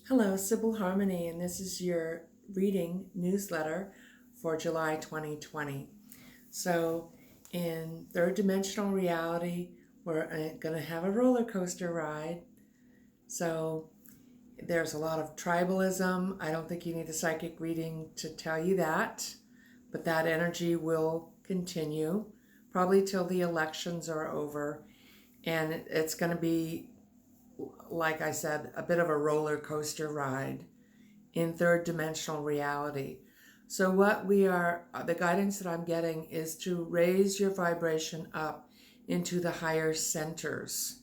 Hello, Sybil Harmony, and this is your reading newsletter for July 2020. So, in third dimensional reality, we're going to have a roller coaster ride. So, there's a lot of tribalism. I don't think you need a psychic reading to tell you that, but that energy will continue probably till the elections are over, and it's going to be, like I said, a bit of a roller coaster ride in third dimensional reality. So, the guidance that I'm getting is to raise your vibration up into the higher centers.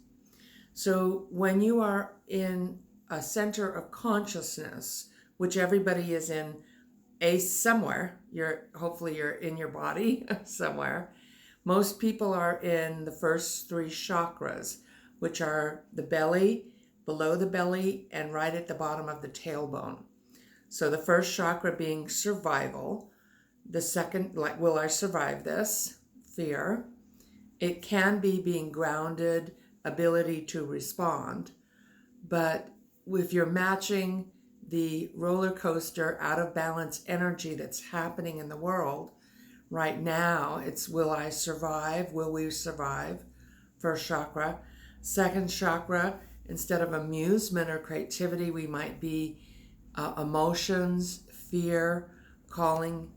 So, when you are in a center of consciousness, which everybody is in somewhere, hopefully you're in your body somewhere. Most people are in the first three chakras, which are the belly, below the belly, and right at the bottom of the tailbone. So the first chakra being survival, the second, like, will I survive this? Fear. It can be being grounded, ability to respond. But if you're matching the roller coaster out of balance energy that's happening in the world right now, it's will I survive? Will we survive? First chakra. Second chakra, instead of amusement or creativity, we might be emotions, fear, calling.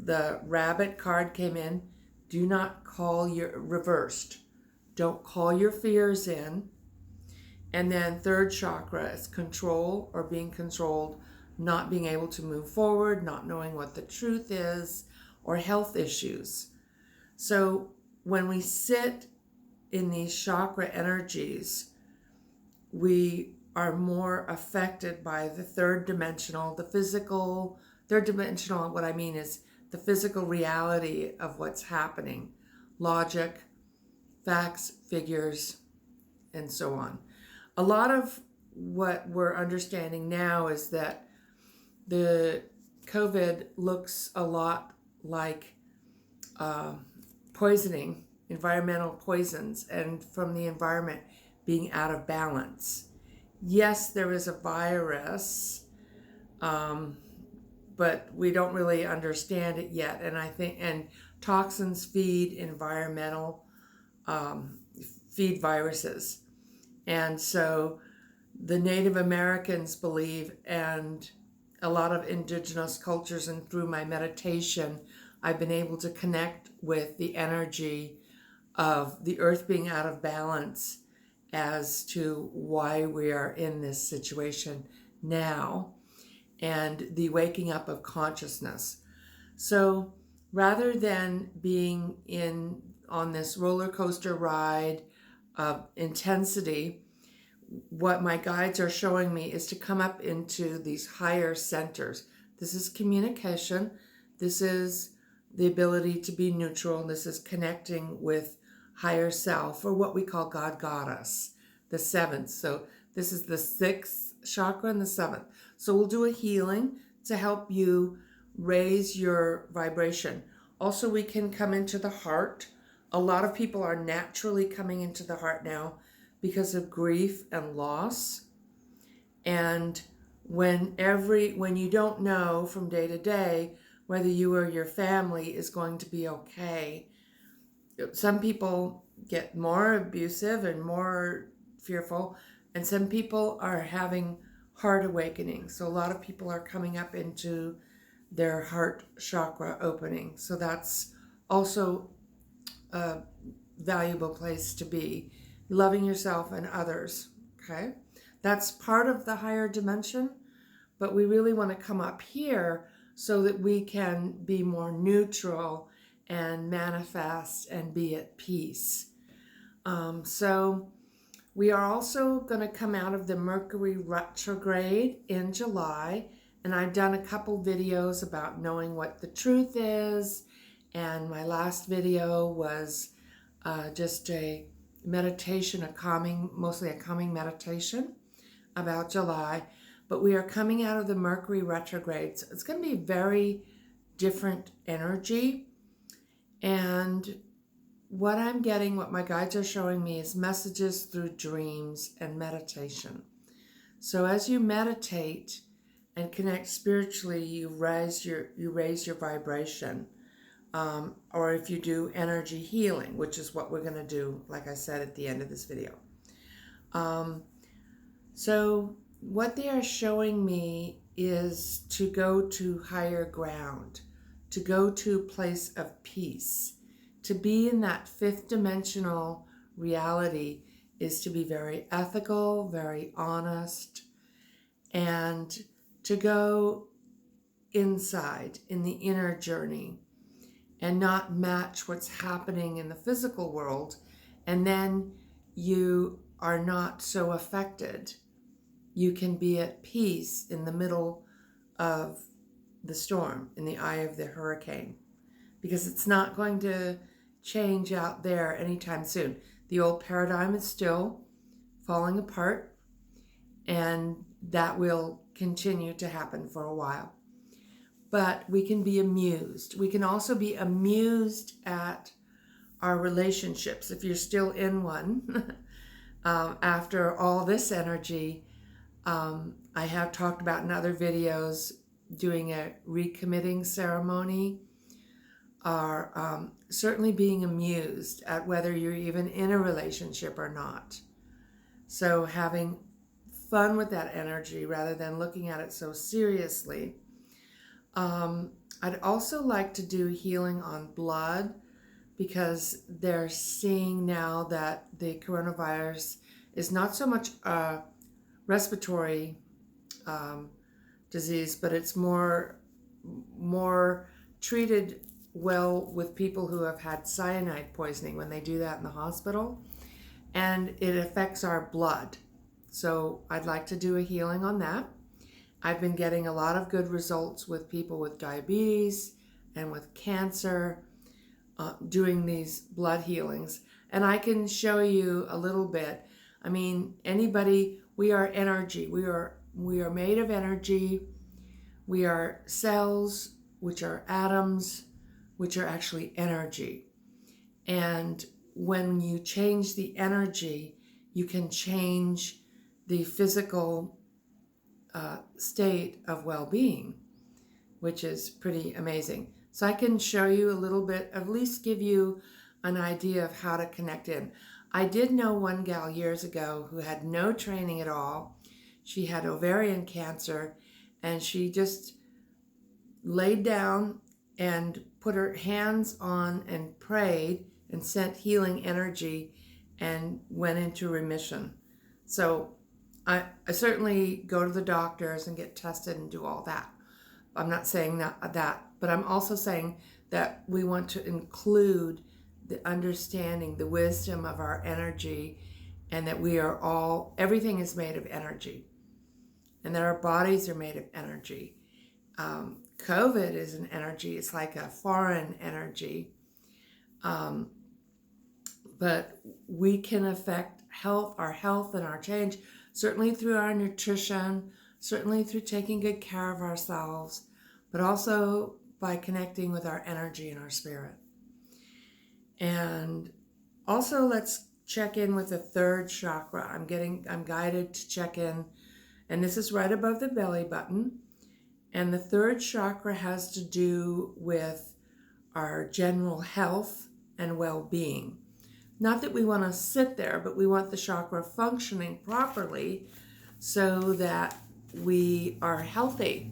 The rabbit card came in. Do not call your reversed. Don't call your fears in. And then third chakra is control or being controlled, not being able to move forward, not knowing what the truth is, or health issues. So when we sit in these chakra energies, we are more affected by the third dimensional, what I mean is the physical reality of what's happening, logic, facts, figures, and so on. A lot of what we're understanding now is that the COVID looks a lot like poisoning, environmental poisons, and from the environment being out of balance. Yes, there is a virus, but we don't really understand it yet. And toxins feed feed viruses. And so the Native Americans believe, and a lot of indigenous cultures, and through my meditation, I've been able to connect with the energy of the earth being out of balance as to why we are in this situation now, and the waking up of consciousness. So rather than being on this roller coaster ride of intensity, what my guides are showing me is to come up into these higher centers. This is communication. This is the ability to be neutral. This is connecting with higher self, or what we call God Goddess, the seventh. So this is the sixth chakra and the seventh. So we'll do a healing to help you raise your vibration. Also, we can come into the heart. A lot of people are naturally coming into the heart now because of grief and loss. And when you don't know from day to day whether you or your family is going to be okay, some people get more abusive and more fearful, and some people are having heart awakening. So a lot of people are coming up into their heart chakra opening. So that's also a valuable place to be, loving yourself and others. Okay, that's part of the higher dimension, but we really want to come up here so that we can be more neutral and manifest and be at peace. So we are also going to come out of the Mercury retrograde in July, and I've done a couple videos about knowing what the truth is, and my last video was just a meditation, mostly a calming meditation about July. But we are coming out of the Mercury retrograde, so it's going to be very different energy. And what my guides are showing me is messages through dreams and meditation. So as you meditate and connect spiritually, you raise your vibration. Or if you do energy healing, which is what we're going to do, like I said at the end of this video. So what they are showing me is to go to higher ground, to go to a place of peace. To be in that fifth dimensional reality is to be very ethical, very honest, and to go inside in the inner journey and not match what's happening in the physical world, and then you are not so affected. You can be at peace in the middle of the storm, in the eye of the hurricane, because it's not going to change out there anytime soon. The old paradigm is still falling apart, and that will continue to happen for a while. But we can be amused. We can also be amused at our relationships. If you're still in one, after all this energy, I have talked about in other videos doing a recommitting ceremony, or certainly being amused at whether you're even in a relationship or not. So having fun with that energy rather than looking at it so seriously. I'd also like to do healing on blood, because they're seeing now that the coronavirus is not so much a respiratory disease, but it's more treated well with people who have had cyanide poisoning when they do that in the hospital, and it affects our blood. So I'd like to do a healing on that. I've been getting a lot of good results with people with diabetes and with cancer, doing these blood healings. And I can show you a little bit. I mean, anybody, we are energy. We are made of energy. We are cells, which are atoms, which are actually energy. And when you change the energy, you can change the physical state of well-being, which is pretty amazing. So I can show you a little bit, at least give you an idea of how to connect in. I did know one gal years ago who had no training at all. She had ovarian cancer, and she just laid down and put her hands on and prayed and sent healing energy and went into remission. So I certainly go to the doctors and get tested and do all that. I'm not saying that, but I'm also saying that we want to include the understanding, the wisdom of our energy, and that we are all, everything is made of energy, and that our bodies are made of energy. COVID is an energy. It's like a foreign energy. But we can affect our health and our change, certainly through our nutrition, certainly through taking good care of ourselves, but also by connecting with our energy and our spirit. And also let's check in with the third chakra. I'm guided to check in, and this is right above the belly button. And the third chakra has to do with our general health and well-being. Not that we want to sit there, but we want the chakra functioning properly so that we are healthy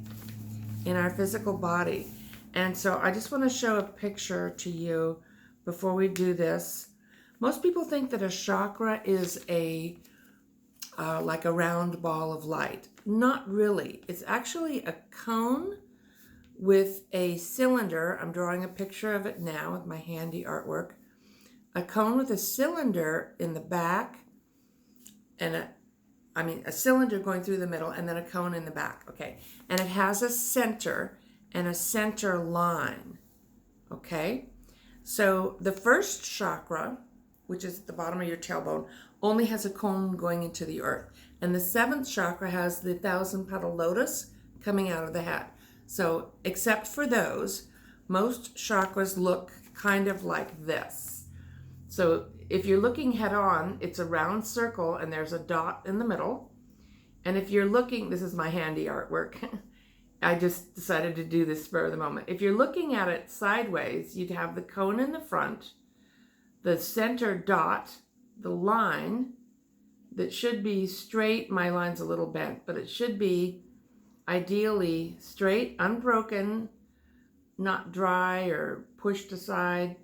in our physical body. And so I just want to show a picture to you before we do this. Most people think that a chakra is like a round ball of light. Not really. It's actually a cone with a cylinder. I'm drawing a picture of it now with my handy artwork. A cone with a cylinder in the back, and a cylinder going through the middle, and then a cone in the back. Okay, and it has a center and a center line. Okay, so the first chakra, which is at the bottom of your tailbone, only has a cone going into the earth, and the seventh chakra has the 1,000-petal lotus coming out of the head. So except for those, most chakras look kind of like this. So if you're looking head on, it's a round circle and there's a dot in the middle. And if you're looking, this is my handy artwork. I just decided to do this for the moment. If you're looking at it sideways, you'd have the cone in the front, the center dot, the line that should be straight. My line's a little bent, but it should be ideally straight, unbroken, not dry or pushed aside,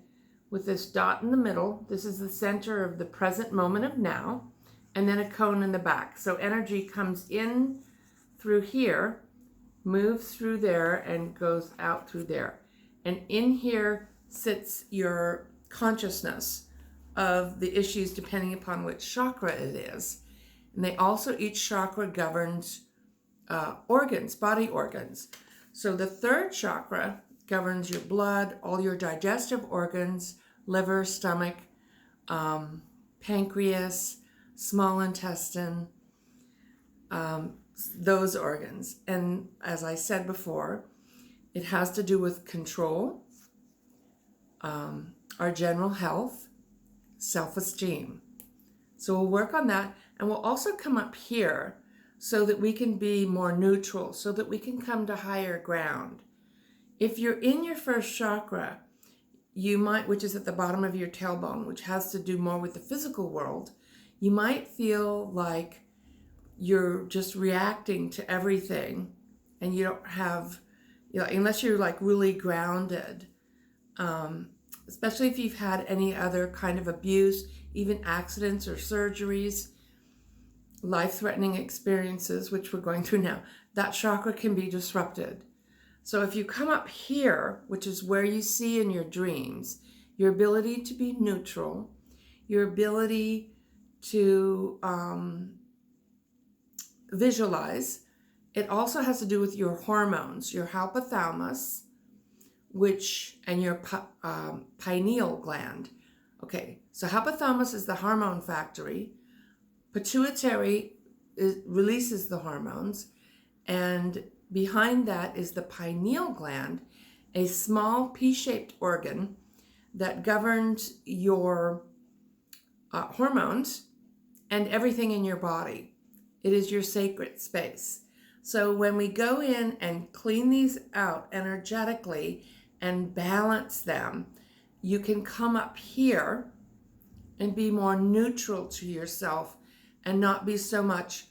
with this dot in the middle. This is the center of the present moment of now, and then a cone in the back. So energy comes in through here, moves through there, and goes out through there. And in here sits your consciousness of the issues depending upon which chakra it is. And they also, each chakra governs organs, body organs. So the third chakra governs your blood, all your digestive organs, liver, stomach, pancreas, small intestine, those organs. And as I said before, it has to do with control, our general health, self-esteem. So we'll work on that, and we'll also come up here so that we can be more neutral, so that we can come to higher ground. If you're in your first chakra, you might, which is at the bottom of your tailbone, which has to do more with the physical world, you might feel like you're just reacting to everything, and you don't have, unless you're like really grounded, especially if you've had any other kind of abuse, even accidents or surgeries, life-threatening experiences, which we're going through now, that chakra can be disrupted. So if you come up here, which is where you see in your dreams, your ability to be neutral, your ability to visualize, it also has to do with your hormones, your hypothalamus, and your pineal gland. Okay, so hypothalamus is the hormone factory. Pituitary releases the hormones, and behind that is the pineal gland, a small pea-shaped organ that governs your hormones and everything in your body. It is your sacred space. So when we go in and clean these out energetically and balance them, you can come up here and be more neutral to yourself and not be so much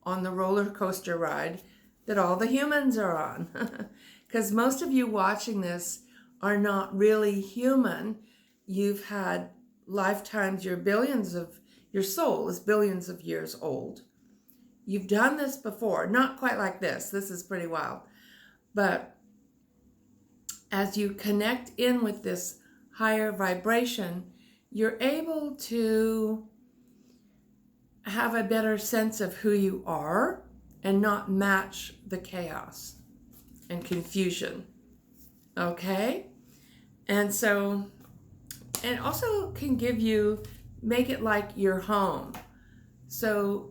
on the roller coaster ride that all the humans are on. Because most of you watching this are not really human. You've had lifetimes, your soul is billions of years old. You've done this before, not quite like this. This is pretty wild. But as you connect in with this higher vibration, you're able to have a better sense of who you are and not match the chaos and confusion. Okay? And so, and also can make it like your home. So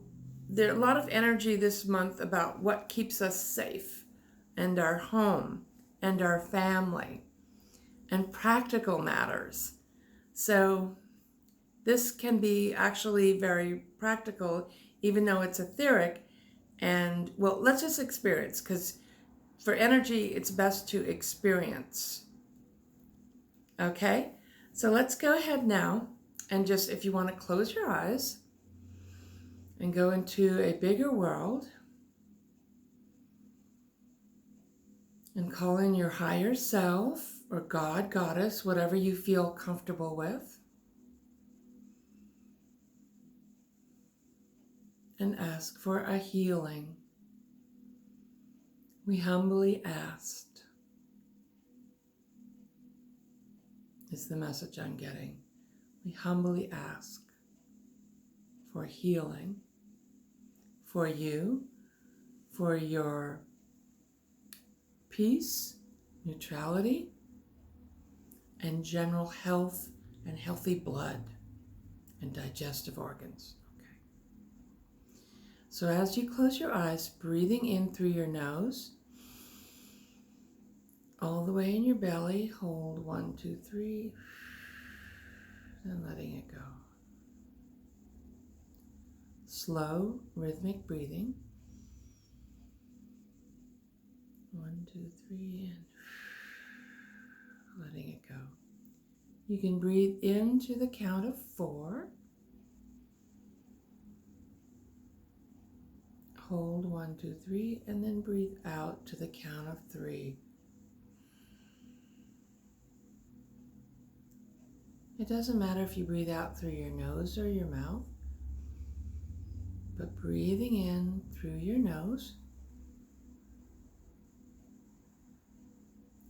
there's a lot of energy this month about what keeps us safe, and our home, and our family, and practical matters. So this can be actually very practical, even though it's etheric. And well, let's just experience, because for energy, it's best to experience. Okay? So let's go ahead now, and just, if you want to close your eyes and go into a bigger world and call in your higher self or God, Goddess, whatever you feel comfortable with, and ask for a healing. We humbly asked, is the message I'm getting. We humbly ask for healing for you, for your peace, neutrality, and general health and healthy blood and digestive organs. Okay. So as you close your eyes, breathing in through your nose, all the way in your belly, hold 1, 2, 3, and letting it go. Slow, rhythmic breathing. 2, 3, and letting it go. You can breathe into the count of 4. Hold 1, 2, 3, and then breathe out to the count of 3. It doesn't matter if you breathe out through your nose or your mouth, but breathing in through your nose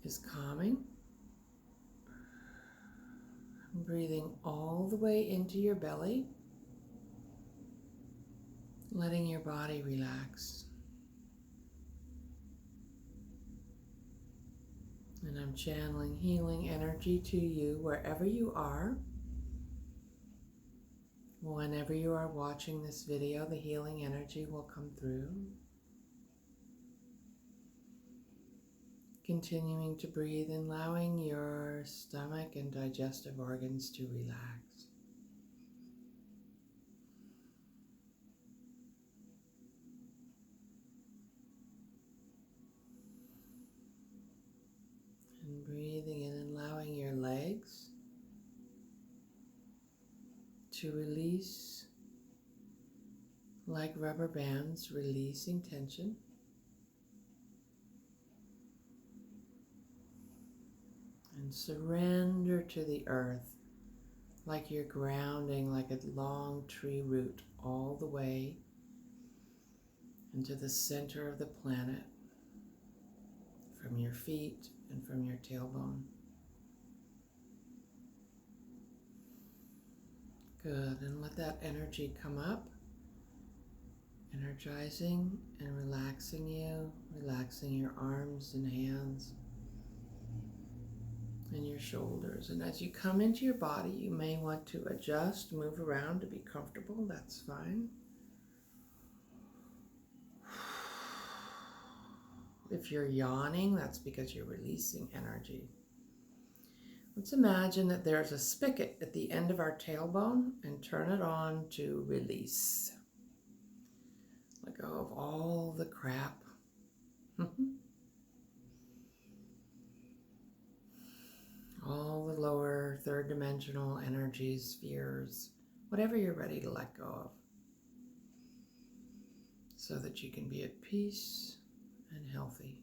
is calming. Breathing all the way into your belly, letting your body relax. And I'm channeling healing energy to you wherever you are. Whenever you are watching this video, the healing energy will come through. Continuing to breathe and allowing your stomach and digestive organs to relax. And breathing in and allowing your legs to release like rubber bands, releasing tension. And surrender to the earth like you're grounding like a long tree root all the way into the center of the planet, from your feet and from your tailbone. Good, and let that energy come up, energizing and relaxing you, relaxing your arms and hands and your shoulders. And as you come into your body, you may want to adjust, move around to be comfortable. That's fine. If you're yawning, that's because you're releasing energy. Let's imagine that there's a spigot at the end of our tailbone and turn it on to release. Let go of all the crap. All the lower third dimensional energies, fears, whatever you're ready to let go of, so that you can be at peace and healthy.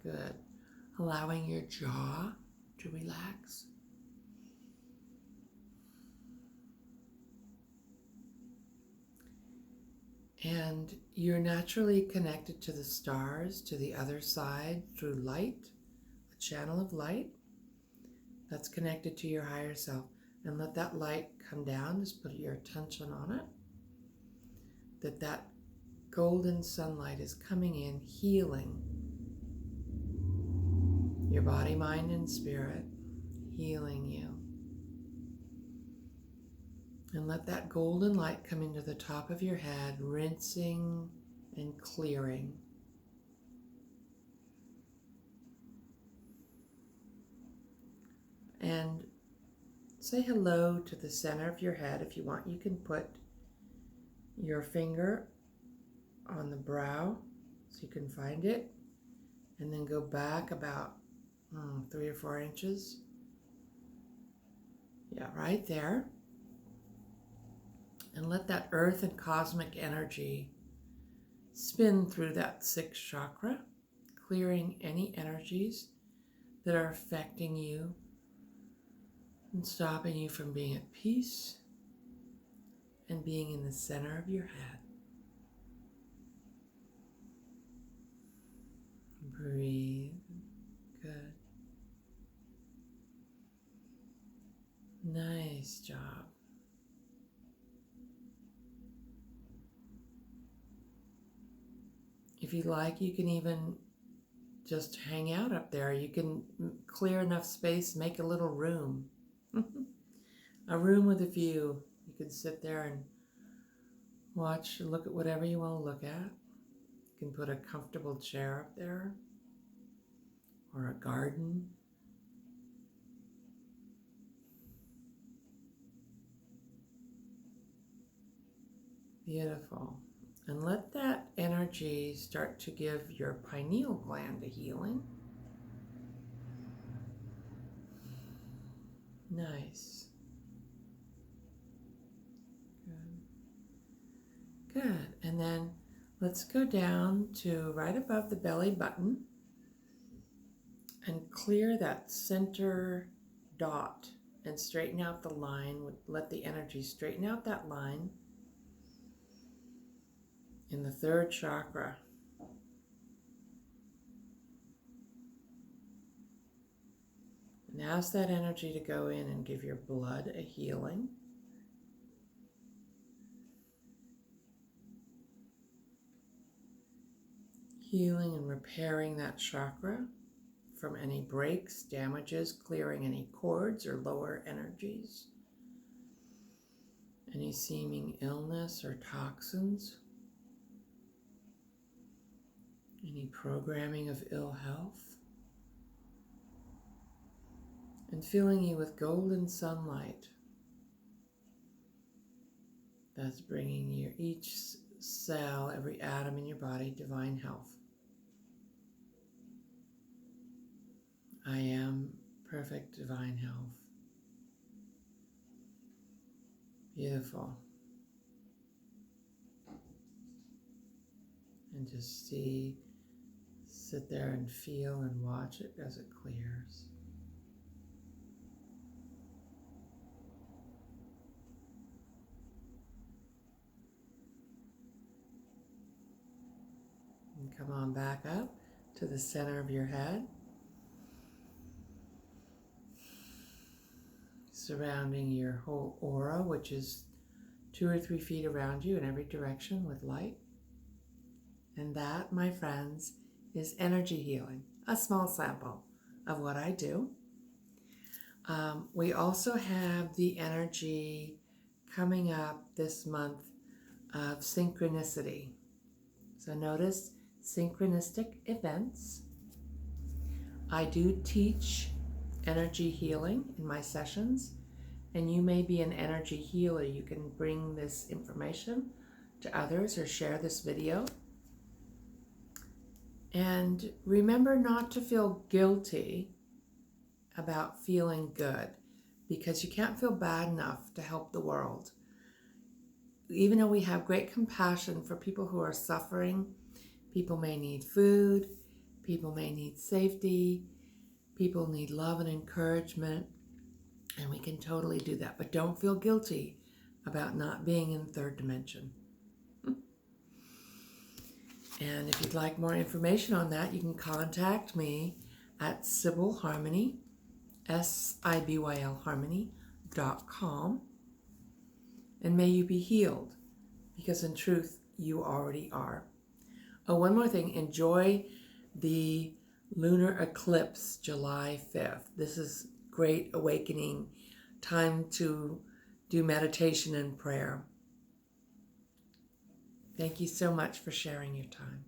Good. Allowing your jaw to relax. And you're naturally connected to the stars, to the other side, through light, a channel of light that's connected to your higher self. And let that light come down, just put your attention on it. That golden sunlight is coming in, healing your body, mind, and spirit, healing you. And let that golden light come into the top of your head, rinsing and clearing. And say hello to the center of your head. If you want, you can put your finger on the brow so you can find it, and then go back about 3 or 4 inches. Yeah, right there. And let that earth and cosmic energy spin through that 6th chakra, clearing any energies that are affecting you and stopping you from being at peace and being in the center of your head. Breathe. Good. Nice job. If you like, you can even just hang out up there. You can clear enough space, make a little room. A room with a view. You can sit there and watch, look at whatever you want to look at. You can put a comfortable chair up there, or a garden. Beautiful. And let that energy start to give your pineal gland a healing. Nice. Good. Good. And then let's go down to right above the belly button and clear that center dot and straighten out the line. Let the energy straighten out that line in the third chakra. And ask that energy to go in and give your blood a healing. Healing and repairing that chakra from any breaks, damages, clearing any cords or lower energies, any seeming illness or toxins, any programming of ill health, and filling you with golden sunlight that's bringing your each cell, every atom in your body, divine health. I am perfect divine health. Beautiful. And just sit there and feel and watch it as it clears. And come on back up to the center of your head. Surrounding your whole aura, which is 2 or 3 feet around you in every direction with light. And that, my friends, is energy healing, a small sample of what I do. We also have the energy coming up this month of synchronicity. So notice synchronistic events. I do teach energy healing in my sessions, and you may be an energy healer. You can bring this information to others or share this video. And remember not to feel guilty about feeling good, because you can't feel bad enough to help the world. Even though we have great compassion for people who are suffering, people may need food, people may need safety, people need love and encouragement, and we can totally do that. But don't feel guilty about not being in third dimension. And if you'd like more information on that, you can contact me at Sybil Harmony, SIBYL Harmony.com. And may you be healed, because in truth, you already are. Oh, one more thing. Enjoy the lunar eclipse, July 5th. This is great awakening time to do meditation and prayer. Thank you so much for sharing your time.